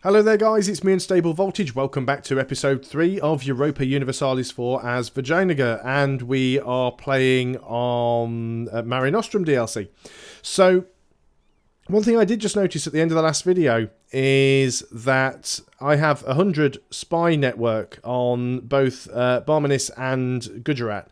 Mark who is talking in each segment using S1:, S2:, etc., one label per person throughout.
S1: Hello there guys, it's me Unstable Voltage. Welcome back to episode 3 of Europa Universalis IV as Vijayanagar, and we are playing on Mare Nostrum DLC. So, one thing I did just notice at the end of the last video is that I have 100 spy network on both Barmanis and Gujarat.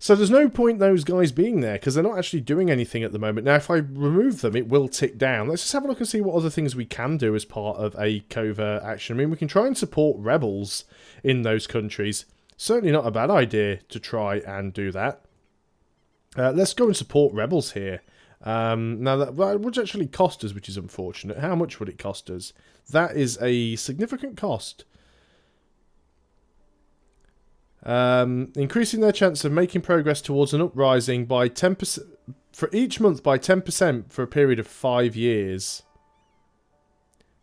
S1: So there's no point those guys being there, because they're not actually doing anything at the moment. Now, if I remove them, it will tick down. Let's just have a look and see what other things we can do as part of a covert action. I mean, we can try and support rebels in those countries. Certainly not a bad idea to try and do that. Let's go and support rebels here. Now, that would actually cost us, which is unfortunate. How much would it cost us? That is a significant cost. Increasing their chance of making progress towards an uprising by 10% for each month by 10% for a period of 5 years.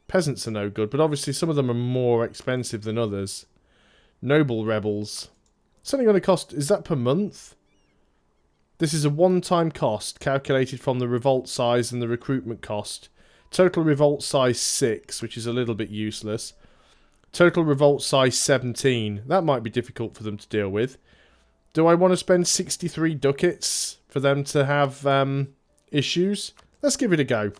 S1: Peasants are no good, but obviously some of them are more expensive than others. Noble rebels. It's only going to cost, is that per month? This is a one-time cost calculated from the revolt size and the recruitment cost. Total revolt size 6, which is a little bit useless. Total revolt size 17. That might be difficult for them to deal with. Do I want to spend 63 ducats for them to have issues? Let's give it a go.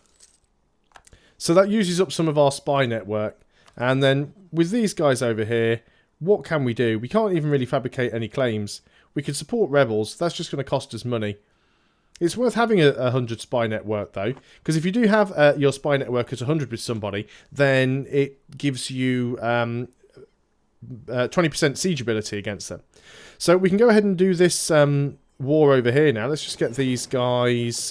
S1: So that uses up some of our spy network. And then with these guys over here, what can we do? We can't even really fabricate any claims. We can support rebels. That's just going to cost us money. It's worth having a 100 spy network, though, because if you do have your spy network at 100 with somebody, then it gives you 20% siege ability against them. So we can go ahead and do this war over here now. Let's just get these guys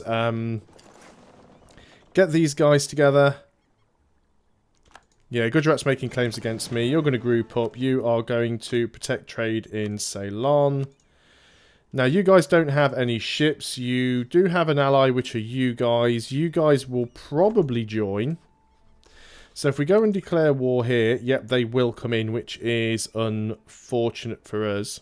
S1: together. Yeah, Gujarat's making claims against me. You're going to group up. You are going to protect trade in Ceylon. Now, you guys don't have any ships. You do have an ally, which are you guys. You guys will probably join. So if we go and declare war here, yep, they will come in, which is unfortunate for us.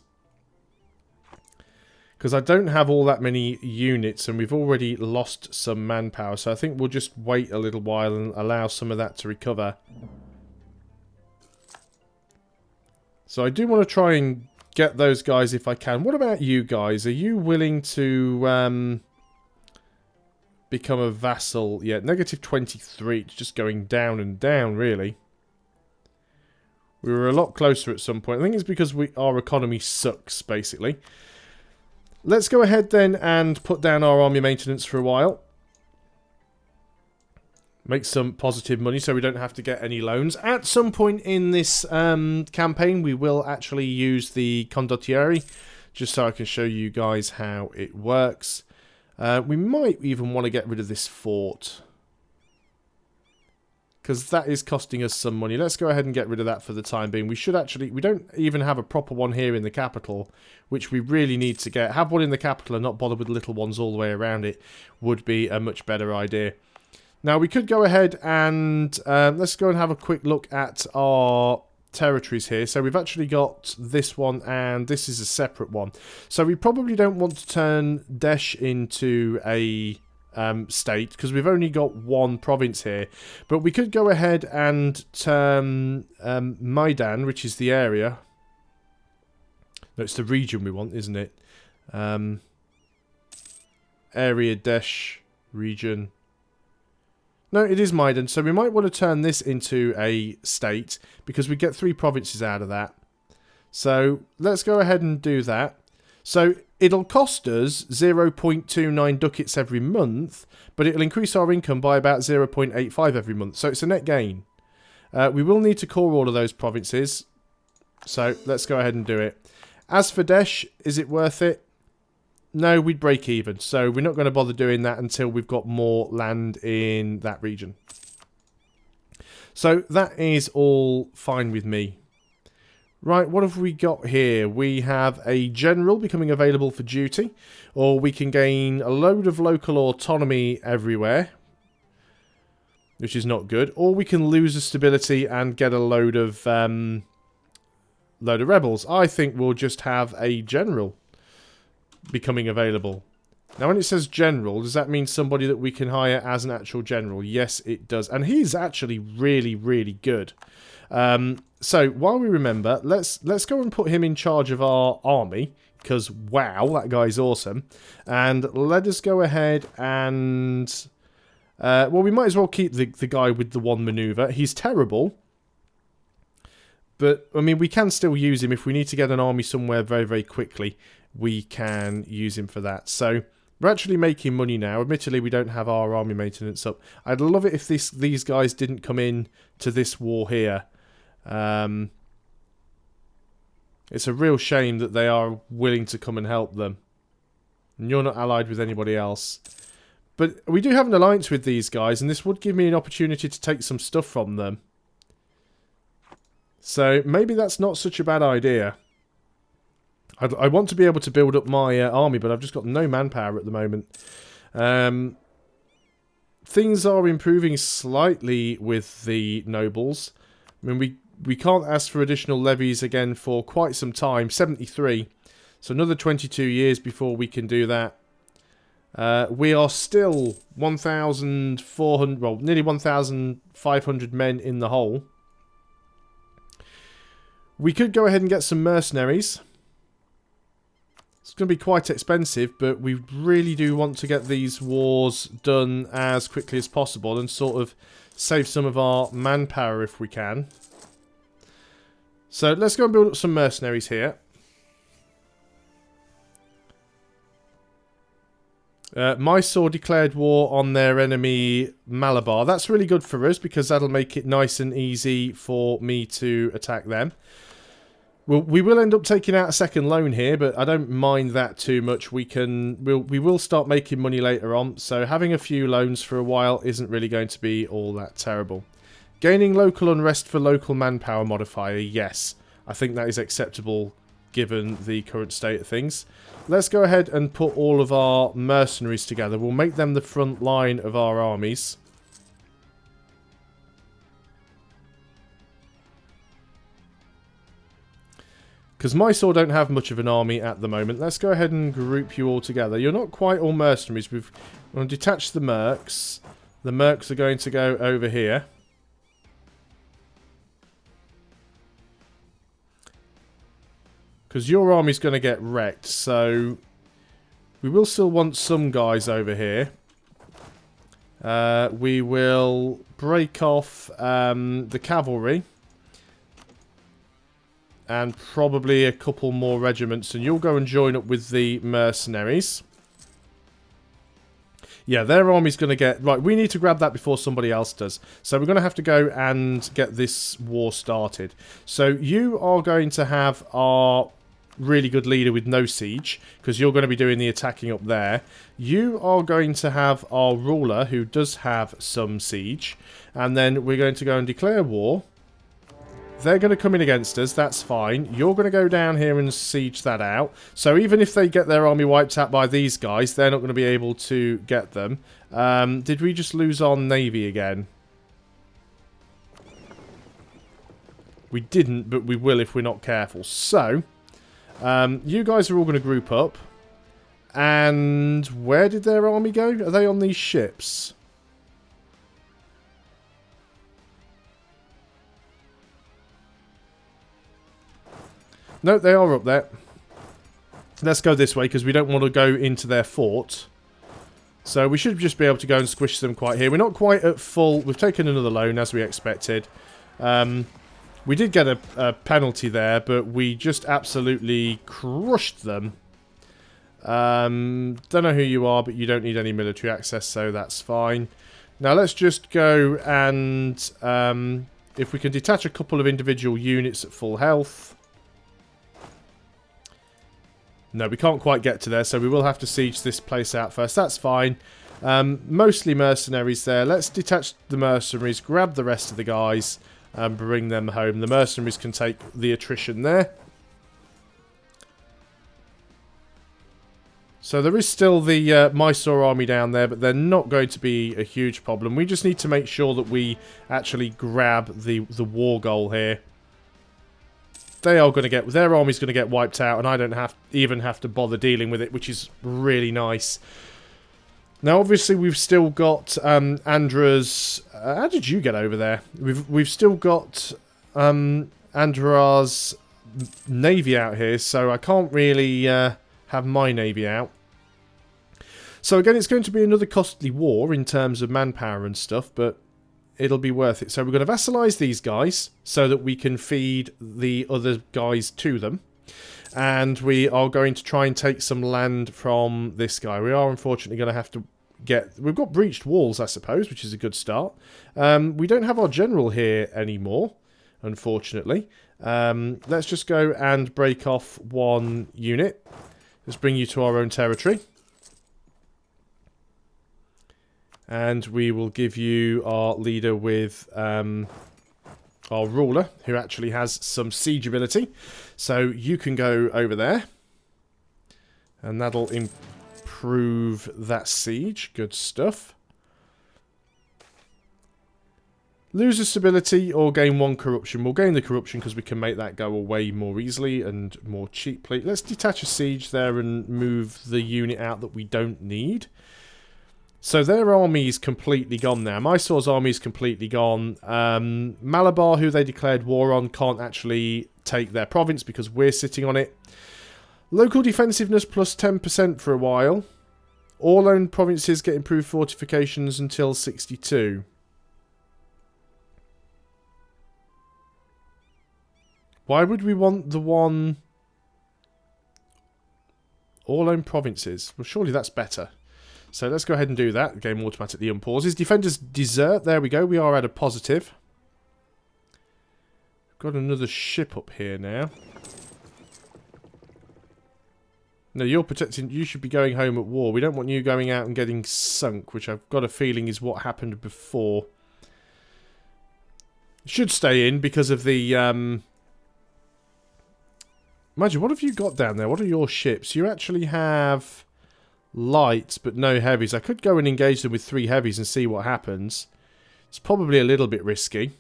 S1: Because I don't have all that many units, and we've already lost some manpower. So I think we'll just wait a little while and allow some of that to recover. So I do want to try and get those guys if I can. What about you guys? Are you willing to become a vassal? Yeah, negative 23. It's just going down and down, really. We were a lot closer at some point. I think it's because our economy sucks, basically. Let's go ahead then and put down our army maintenance for a while. Make some positive money so we don't have to get any loans. At some point in this campaign, we will actually use the condottieri, just so I can show you guys how it works. We might even want to get rid of this fort, because that is costing us some money. Let's go ahead and get rid of that for the time being. We should actually... We don't even have a proper one here in the capital, which we really need to get. Have one in the capital and not bother with little ones all the way around it would be a much better idea. Now, we could go ahead and let's go and have a quick look at our territories here. So we've actually got this one, and this is a separate one. So we probably don't want to turn Desh into a state, because we've only got one province here. But we could go ahead and turn Maidan, which is the area. No, it's the region we want, isn't it? Area Desh region. No, it is Maidan, so we might want to turn this into a state, because we get 3 provinces out of that. So, let's go ahead and do that. So, it'll cost us 0.29 ducats every month, but it'll increase our income by about 0.85 every month, so it's a net gain. We will need to core all of those provinces, so let's go ahead and do it. As for Desh, is it worth it? No, we'd break even, so we're not going to bother doing that until we've got more land in that region. So that is all fine with me. Right, what have we got here? We have a general becoming available for duty, or we can gain a load of local autonomy everywhere, which is not good, or we can lose the stability and get a load of rebels. I think we'll just have a general becoming available. Now, when it says general, does that mean somebody that we can hire as an actual general? Yes, it does. And he's actually really, really good. So, while we remember, let's go and put him in charge of our army. Because, wow, that guy's awesome. And let us go ahead and... well, we might as well keep the guy with the one maneuver. He's terrible. But, I mean, we can still use him. If we need to get an army somewhere very, very quickly, we can use him for that. So, we're actually making money now. Admittedly, we don't have our army maintenance up. I'd love it if these guys didn't come in to this war here. It's a real shame that they are willing to come and help them. And you're not allied with anybody else. But we do have an alliance with these guys, and this would give me an opportunity to take some stuff from them. So maybe that's not such a bad idea. I want to be able to build up my army, but I've just got no manpower at the moment. Things are improving slightly with the nobles. I mean, we can't ask for additional levies again for quite some time. 73. So another 22 years before we can do that. We are still 1,400, well, nearly 1,500 men in the hole. We could go ahead and get some mercenaries. It's going to be quite expensive, but we really do want to get these wars done as quickly as possible and sort of save some of our manpower if we can. So let's go and build up some mercenaries here. Mysore declared war on their enemy Malabar. That's really good for us because that'll make it nice and easy for me to attack them. Well, we will end up taking out a second loan here, but I don't mind that too much. We will start making money later on, so having a few loans for a while isn't really going to be all that terrible. Gaining local unrest for local manpower modifier, yes. I think that is acceptable given the current state of things. Let's go ahead and put all of our mercenaries together. We'll make them the front line of our armies. Because Mysore don't have much of an army at the moment. Let's go ahead and group you all together. You're not quite all mercenaries. We're going to detach the mercs. The mercs are going to go over here. Because your army's going to get wrecked, so we will still want some guys over here. We will break off the cavalry. And probably a couple more regiments, and you'll go and join up with the mercenaries. Yeah, their army's going to get... Right, we need to grab that before somebody else does. So we're going to have to go and get this war started. So you are going to have our really good leader with no siege, because you're going to be doing the attacking up there. You are going to have our ruler, who does have some siege. And then we're going to go and declare war. They're going to come in against us, that's fine. You're going to go down here and siege that out. So even if they get their army wiped out by these guys, they're not going to be able to get them. Did we just lose our navy again? We didn't, but we will if we're not careful. So, you guys are all going to group up. And where did their army go? Are they on these ships? No, they are up there. Let's go this way, because we don't want to go into their fort. So we should just be able to go and squish them quite here. We're not quite at full. We've taken another loan, as we expected. We did get a penalty there, but we just absolutely crushed them. Don't know who you are, but you don't need any military access, so that's fine. Now let's just go and... if we can detach a couple of individual units at full health... No, we can't quite get to there, so we will have to siege this place out first. That's fine. Mostly mercenaries there. Let's detach the mercenaries, grab the rest of the guys, and bring them home. The mercenaries can take the attrition there. So there is still the Mysore army down there, but they're not going to be a huge problem. We just need to make sure that we actually grab the war goal here. they are going to get, their army's going to get wiped out, and I don't even have to bother dealing with it, which is really nice. Now, obviously, we've still got Andra's. How did you get over there? We've still got Andra's navy out here, so I can't really have my navy out. So again, it's going to be another costly war in terms of manpower and stuff, but it'll be worth it. So we're going to vassalize these guys so that we can feed the other guys to them. And we are going to try and take some land from this guy. We are unfortunately going to have to get... We've got breached walls, I suppose, which is a good start. We don't have our general here anymore, unfortunately. Let's just go and break off one unit. Let's bring you to our own territory. And we will give you our leader with our ruler, who actually has some siege ability. So you can go over there. And that'll improve that siege. Good stuff. Lose a stability or gain one corruption. We'll gain the corruption because we can make that go away more easily and more cheaply. Let's detach a siege there and move the unit out that we don't need. So their army's completely gone now. Mysore's army's completely gone. Malabar, who they declared war on, can't actually take their province because we're sitting on it. Local defensiveness plus 10% for a while. All owned provinces get improved fortifications until 62. Why would we want the one... All owned provinces? Well, surely that's better. So let's go ahead and do that. The game automatically unpauses. Defenders desert. There we go. We are at a positive. Got another ship up here now. No, you're protecting... You should be going home at war. We don't want you going out and getting sunk, which I've got a feeling is what happened before. Should stay in because of the... Imagine, what have you got down there? What are your ships? You actually have... lights, but no heavies. I could go and engage them with 3 heavies and see what happens. It's probably a little bit risky.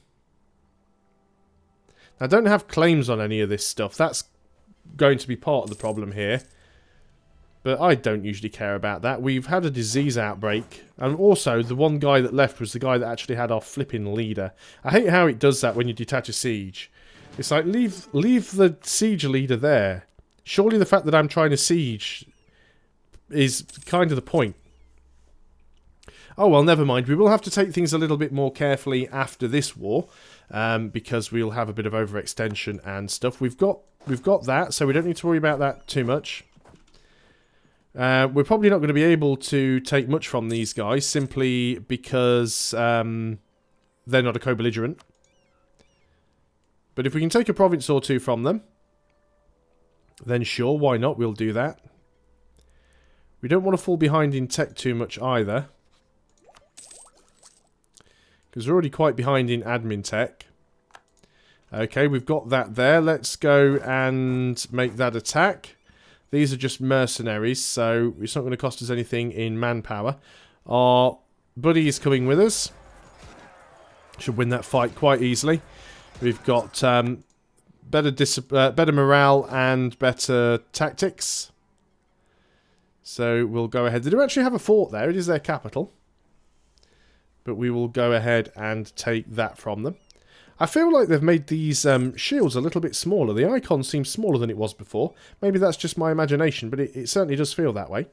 S1: I don't have claims on any of this stuff. That's going to be part of the problem here. But I don't usually care about that. We've had a disease outbreak. And also, the one guy that left was the guy that actually had our flipping leader. I hate how it does that when you detach a siege. It's like, leave the siege leader there. Surely the fact that I'm trying to siege... is kind of the point. Oh well, never mind. We will have to take things a little bit more carefully after this war, because we'll have a bit of overextension and stuff. We've got that, so we don't need to worry about that too much. We're probably not going to be able to take much from these guys simply because they're not a co-belligerent. But if we can take a province or two from them, then sure, why not? We'll do that. We don't want to fall behind in tech too much either. Because we're already quite behind in admin tech. Okay, we've got that there. Let's go and make that attack. These are just mercenaries, so it's not going to cost us anything in manpower. Our buddy is coming with us. Should win that fight quite easily. We've got better morale and better tactics. So we'll go ahead. They do actually have a fort there. It is their capital. But we will go ahead and take that from them. I feel like they've made these shields a little bit smaller. The icon seems smaller than it was before. Maybe that's just my imagination, but it certainly does feel that way.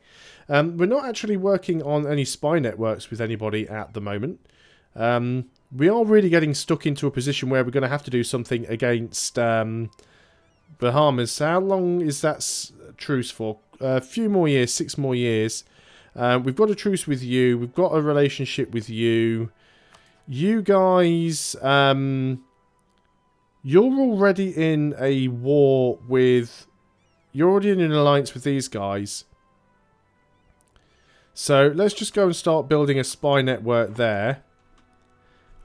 S1: We're not actually working on any spy networks with anybody at the moment. We are really getting stuck into a position where we're going to have to do something against Bahamas. How long is that truce for? A few more years, 6 more years. We've got a truce with you. We've got a relationship with you. You guys, you're already in a war with... You're already in an alliance with these guys. So let's just go and start building a spy network there.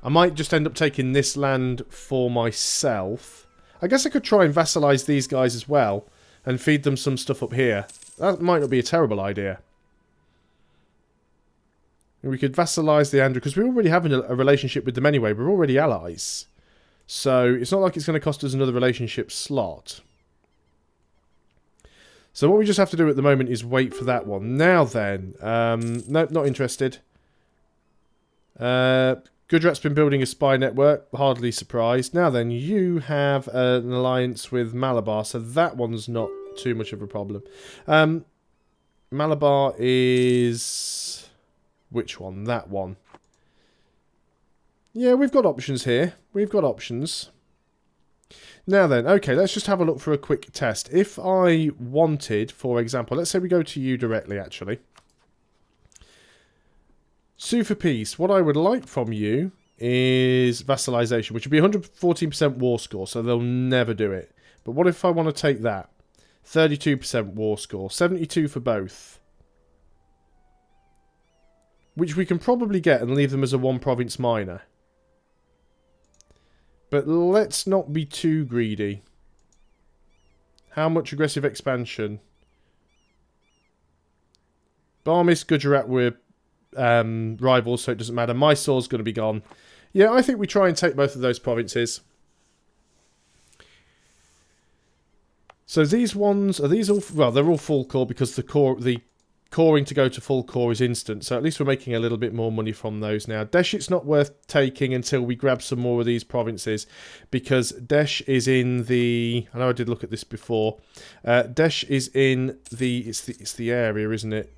S1: I might just end up taking this land for myself. I guess I could try and vassalize these guys as well and feed them some stuff up here. That might not be a terrible idea. We could vassalize the Andrew, because we already have a relationship with them anyway. We're already allies. So it's not like it's going to cost us another relationship slot. So what we just have to do at the moment is wait for that one. Now then, nope, not interested. Gujarat's been building a spy network, hardly surprised. Now then, you have an alliance with Malabar, so that one's not too much of a problem. Malabar is... which one? That one. Yeah, we've got options here. We've got options. Now then, okay, let's just have a look for a quick test. If I wanted, for example, let's say we go to you directly, actually. Sue for peace. What I would like from you is vassalization, which would be 114% war score, so they'll never do it. But what if I want to take that? 32% war score, 72 for both. Which we can probably get and leave them as a one province minor. But let's not be too greedy. How much aggressive expansion? Barmis, Gujarat were rivals, so it doesn't matter. Mysore's going to be gone. Yeah, I think we try and take both of those provinces. So these ones, are these all... well, they're all full core because the coring to go to full core is instant. So at least we're making a little bit more money from those now. Desh, it's not worth taking until we grab some more of these provinces. Because Desh is in the... I know I did look at this before. Desh is in the... It's the area, isn't it?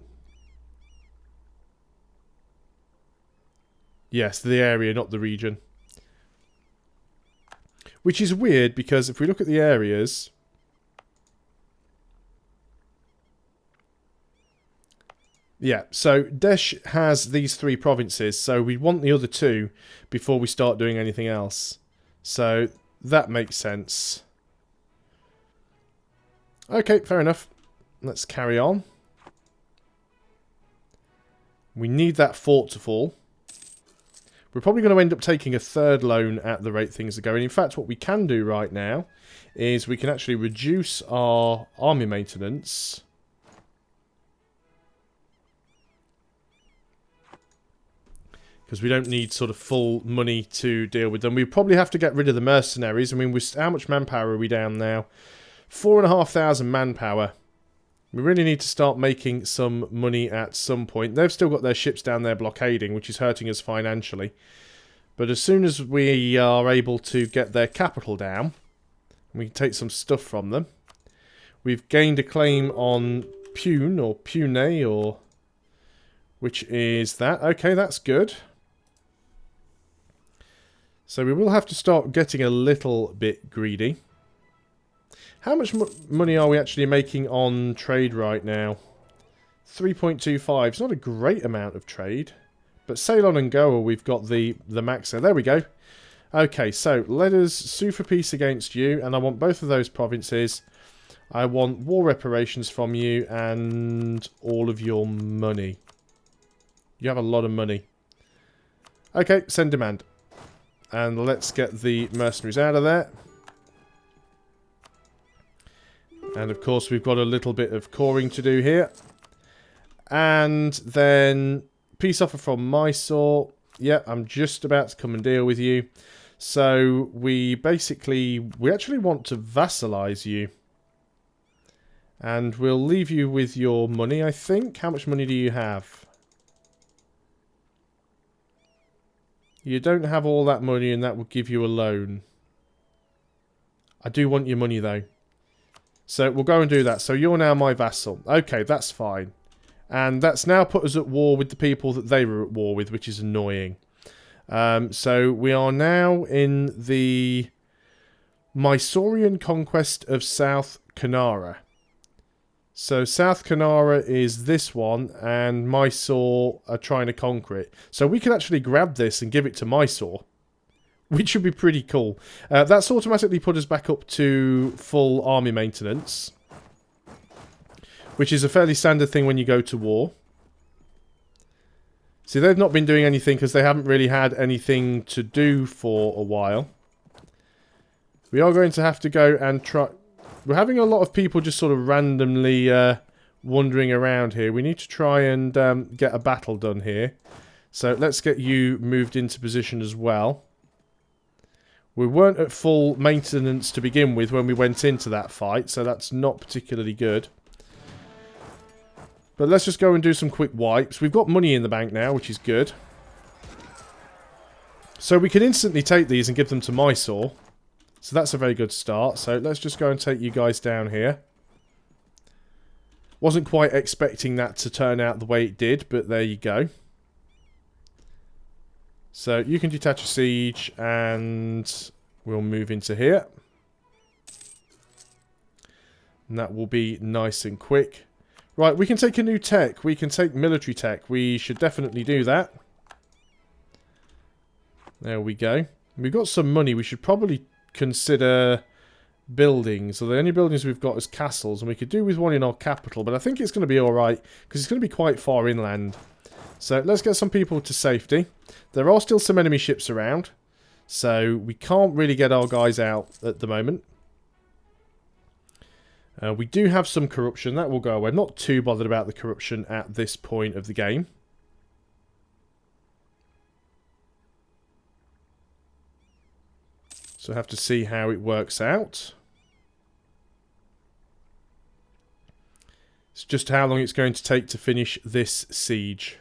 S1: Yes, the area, not the region. Which is weird because if we look at the areas... yeah, so Desh has these three provinces, so we want the other two before we start doing anything else. So that makes sense. Okay, fair enough. Let's carry on. We need that fort to fall. We're probably going to end up taking a third loan at the rate things are going. In fact, what we can do right now is we can actually reduce our army maintenance... because we don't need sort of full money to deal with them. We probably have to get rid of the mercenaries. I mean, how much manpower are we down now? 4,500 manpower. We really need to start making some money at some point. They've still got their ships down there blockading, which is hurting us financially. But as soon as we are able to get their capital down, we can take some stuff from them. We've gained a claim on Pune, or Pune, or... which is that. Okay, that's good. So we will have to start getting a little bit greedy. How much money are we actually making on trade right now? 3.25. It's not a great amount of trade. But Ceylon and Goa, we've got the max there. There we go. Okay, so let us sue for peace against you. And I want both of those provinces. I want war reparations from you and all of your money. You have a lot of money. Okay, send demand. And let's get the mercenaries out of there. And of course we've got a little bit of coring to do here. And then peace offer from Mysore. Yeah, I'm just about to come and deal with you. So we actually want to vassalize you. And we'll leave you with your money, I think. How much money do you have? You don't have all that money and that will give you a loan. I do want your money though. So we'll go and do that. So you're now my vassal. Okay, that's fine. And that's now put us at war with the people that they were at war with, which is annoying. So we are now in the Mysorean conquest of South Kanara. So South Kanara is this one, and Mysore are trying to conquer it. So we can actually grab this and give it to Mysore, which would be pretty cool. That's automatically put us back up to full army maintenance, which is a fairly standard thing when you go to war. See, they've not been doing anything because they haven't really had anything to do for a while. We are going to have to go and try... We're having a lot of people just sort of randomly wandering around here. We need to try and get a battle done here. So let's get you moved into position as well. We weren't at full maintenance to begin with when we went into that fight, so that's not particularly good. But let's just go and do some quick wipes. We've got money in the bank now, which is good. So we can instantly take these and give them to Mysore. So that's a very good start. So let's just go and take you guys down here. Wasn't quite expecting that to turn out the way it did, but there you go. So you can detach a siege and we'll move into here. And that will be nice and quick. Right, we can take a new tech. We can take military tech. We should definitely do that. There we go. We've got some money. We should probably consider buildings. So the only buildings we've got is castles. And we could do with one in our capital. But I think it's going to be alright. Because it's going to be quite far inland. So let's get some people to safety. There are still some enemy ships around. So we can't really get our guys out at the moment. We do have some corruption. That will go away. I'm not too bothered about the corruption at this point of the game. So I have to see how it works out. It's just how long it's going to take to finish this siege.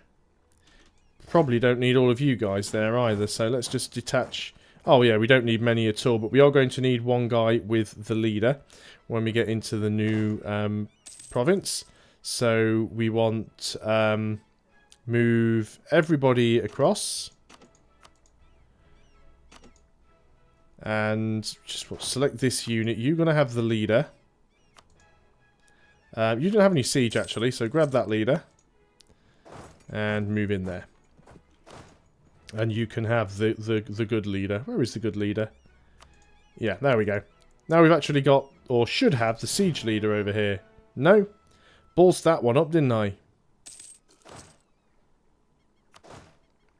S1: Probably don't need all of you guys there either, so let's just detach. Oh yeah, we don't need many at all, but we are going to need one guy with the leader when we get into the new province. So we want move everybody across. And just select this unit. You're going to have the leader. You don't have any siege actually, so grab that leader. And move in there. And you can have the good leader. Where is the good leader? Yeah, there we go. Now we've actually got, or should have, the siege leader over here. No? Ballsed that one up, didn't I?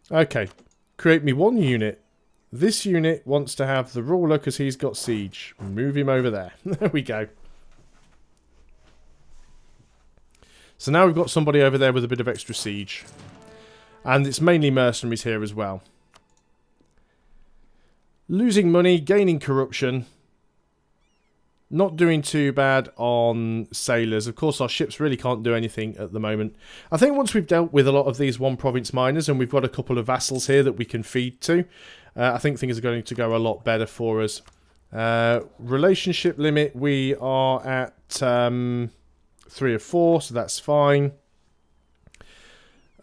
S1: Okay. Create me one unit. This unit wants to have the ruler because he's got siege. Move him over there. There we go. So now we've got somebody over there with a bit of extra siege. And it's mainly mercenaries here as well. Losing money, gaining corruption. Not doing too bad on sailors. Of course, our ships really can't do anything at the moment. I think once we've dealt with a lot of these one province miners and we've got a couple of vassals here that we can feed to, I think things are going to go a lot better for us. Relationship limit, we are at 3 or 4, so that's fine.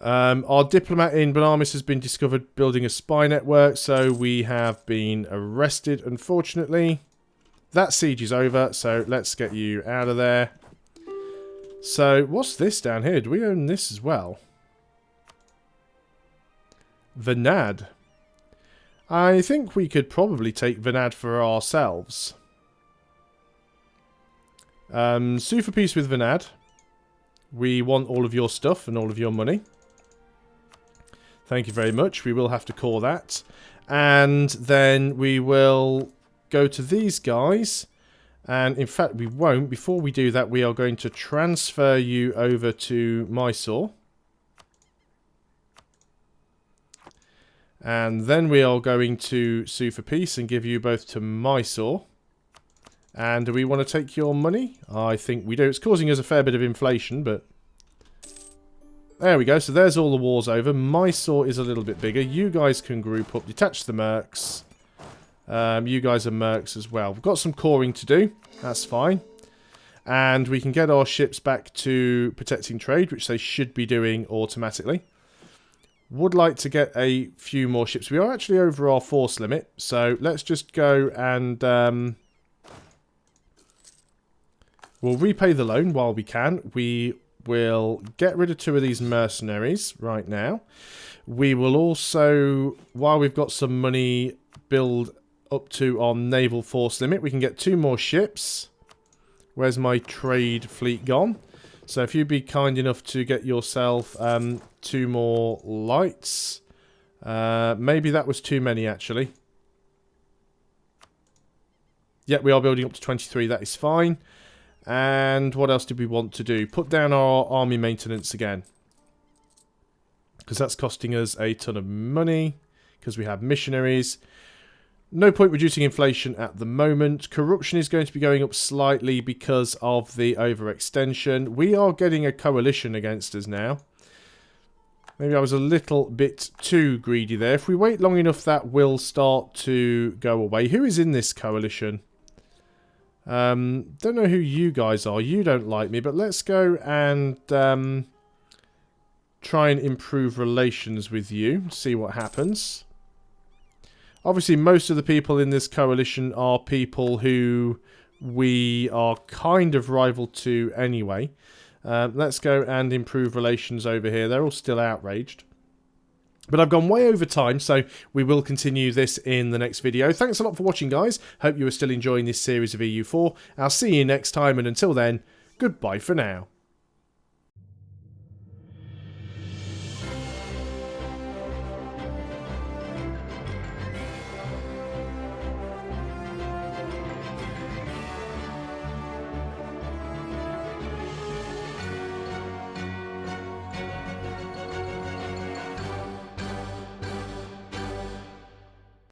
S1: Our diplomat in Benamis has been discovered building a spy network, so we have been arrested, unfortunately. That siege is over, so let's get you out of there. So, what's this down here? Do we own this as well? Vanad. I think we could probably take Vanad for ourselves. Sue for peace with Vanad. We want all of your stuff and all of your money. Thank you very much. We will have to call that. And then we will go to these guys. And in fact, we won't. Before we do that, we are going to transfer you over to Mysore. And then we are going to sue for peace and give you both to Mysore. And do we want to take your money? I think we do. It's causing us a fair bit of inflation, but... There we go. So there's all the wars over. Mysore is a little bit bigger. You guys can group up. Detach the mercs. You guys are mercs as well. We've got some coring to do. That's fine. And we can get our ships back to protecting trade, which they should be doing automatically. Would like to get a few more ships. We are actually over our force limit. So let's just go and... we'll repay the loan while we can. We will get rid of 2 of these mercenaries right now. We will also, while we've got some money, build up to our naval force limit. We can get 2 more ships. Where's my trade fleet gone? So if you'd be kind enough to get yourself 2 more lights. Maybe that was too many, actually. Yep, we are building up to 23. That is fine. And what else did we want to do? Put down our army maintenance again. Because that's costing us a ton of money. Because we have missionaries. No point reducing inflation at the moment. Corruption is going to be going up slightly because of the overextension. We are getting a coalition against us now. Maybe I was a little bit too greedy there. If we wait long enough, that will start to go away. Who is in this coalition? Don't know who you guys are. You don't like me, but let's go and try and improve relations with you. See what happens. Obviously, most of the people in this coalition are people who we are kind of rival to anyway. Let's go and improve relations over here. They're all still outraged. But I've gone way over time, so we will continue this in the next video. Thanks a lot for watching, guys. Hope you are still enjoying this series of EU4. I'll see you next time, and until then, goodbye for now.